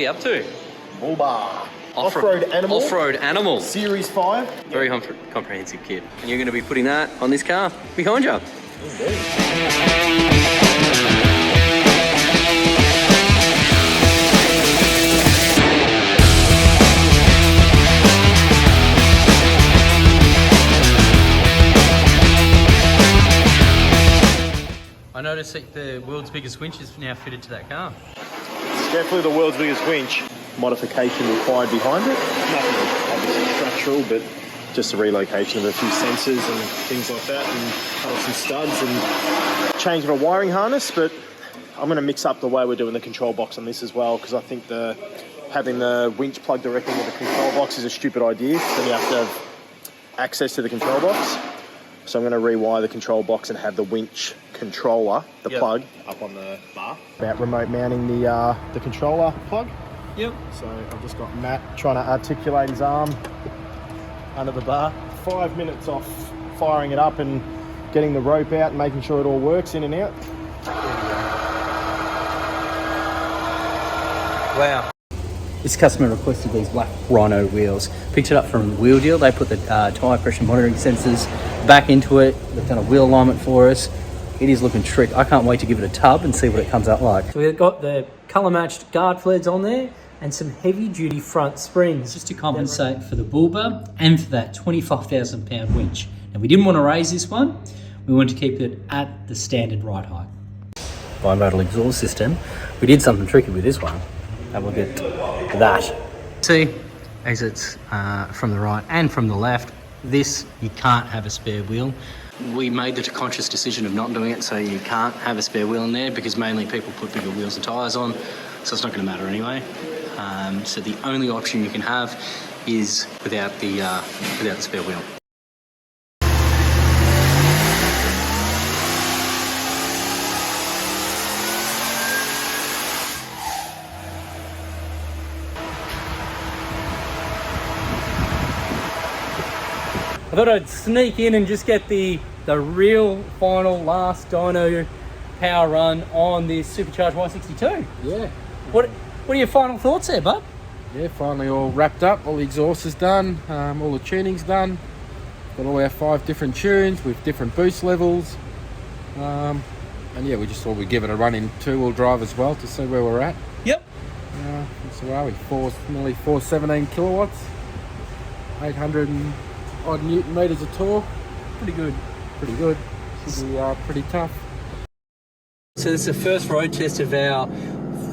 up to? Bull bar. Off-road animal. Off-road animal. Series 5. Very comprehensive kit. And you're going to be putting that on this car behind you. Indeed. I noticed that the world's biggest winch is now fitted to that car. It's definitely the world's biggest winch. Modification required behind it. Nothing obviously structural, but just a relocation of a few sensors and things like that, and cut off some studs and change of a wiring harness. But I'm going to mix up the way we're doing the control box on this as well, because I think having the winch plugged directly into the control box is a stupid idea. Then you have to have access to the control box. So I'm going to rewire the control box and have the winch controller, the plug, up on the bar. About remote mounting the controller plug. Yep. So I've just got Matt trying to articulate his arm under the bar. 5 minutes off firing it up and getting the rope out and making sure it all works in and out. Wow. This customer requested these black Rhino wheels. Picked it up from Wheel Deal. They put the tyre pressure monitoring sensors back into it. They've done a wheel alignment for us. It is looking trick. I can't wait to give it a tub and see what it comes out like. So we've got the colour matched guard fleds on there and some heavy duty front springs just to compensate for the bull bar and for that 25,000 pound winch. Now we didn't want to raise this one. We wanted to keep it at the standard ride height. Bimodal exhaust system. We did something tricky with this one. And we'll get that. See, exits from the right and from the left. This, you can't have a spare wheel. We made the conscious decision of not doing it, so you can't have a spare wheel in there, because mainly people put bigger wheels and tyres on, so it's not going to matter anyway. So the only option you can have is without the spare wheel. I thought I'd sneak in and just get the real final last dyno power run on this supercharged Y62. Yeah. What are your final thoughts there, bud? Yeah, finally all wrapped up. All the exhaust is done. All the tuning's done. Got all our 5 different tunes with different boost levels. And yeah, we just thought we'd give it a run in 2-wheel drive as well to see where we're at. Yep. So are we? Nearly 417 kilowatts. 800 and odd newton meters of torque. Pretty good. Pretty good. Should be pretty tough. So this is the first road test of our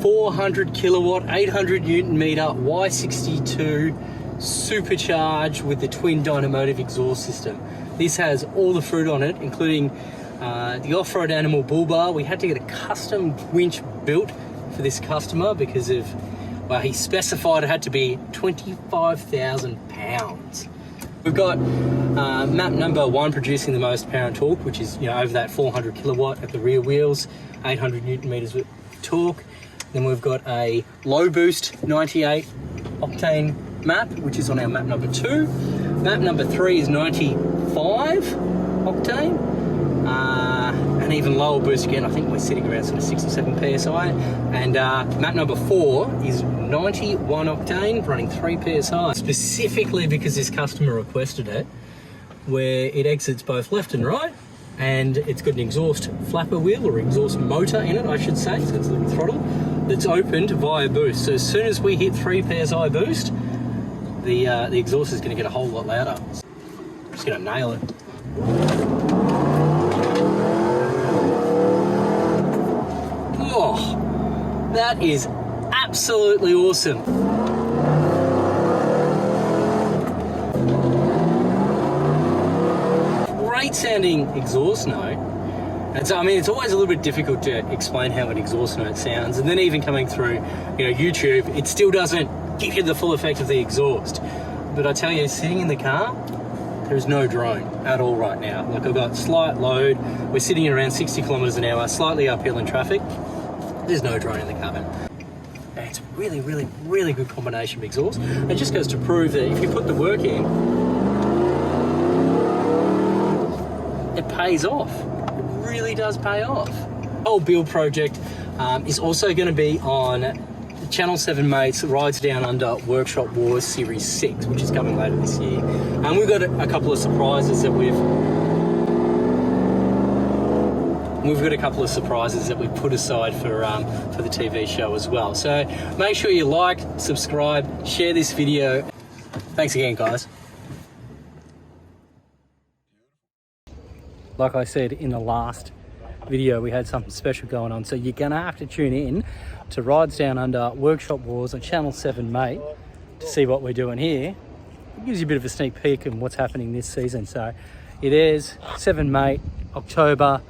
400 kilowatt, 800 newton meter Y62 supercharged with the twin dynomotive exhaust system. This has all the fruit on it, including the off-road animal bull bar. We had to get a custom winch built for this customer because of, well, he specified it had to be 25,000 pounds. We've got map number 1 producing the most power and torque, which is, you know, over that 400 kilowatt at the rear wheels, 800 newton meters of torque. Then we've got a low boost 98 octane map, which is on our map number 2. Map number 3 is 95 octane. And even lower boost again, I think we're sitting around sort of 67 psi. And map number 4 is 91 octane, running 3 psi. Specifically because this customer requested it, where it exits both left and right, and it's got an exhaust flapper wheel, or exhaust motor in it, I should say. So it's a little throttle that's opened via boost. So as soon as we hit 3 psi boost, the exhaust is going to get a whole lot louder. Just going to nail it. Oh, that is absolutely awesome. Great sounding exhaust note. And so, I mean, it's always a little bit difficult to explain how an exhaust note sounds. And then even coming through, you know, YouTube, it still doesn't give you the full effect of the exhaust. But I tell you, sitting in the car, there is no drone at all right now. Like, I've got slight load. We're sitting at around 60 kilometers an hour, slightly uphill in traffic. There's no drone in the cabin. And it's really, really, really good combination of exhaust. It just goes to prove that if you put the work in, it pays off. It really does pay off. The whole build project is also going to be on Channel 7 mates, Rides Down Under Workshop Wars Series 6, which is coming later this year. And we've got a couple of surprises that we've put aside for the TV show as well. So make sure you like, subscribe, share this video. Thanks again, guys. Like I said in the last video, we had something special going on, so you're gonna have to tune in to Rides Down Under Workshop Wars on Channel 7 mate to see what we're doing here. It gives you a bit of a sneak peek of what's happening this season. So it is 7 mate, October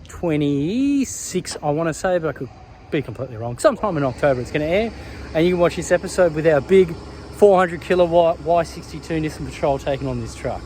26, I want to say, but I could be completely wrong. Sometime in October it's going to air, and you can watch this episode with our big 400 kilowatt Y62 Nissan Patrol taking on this truck.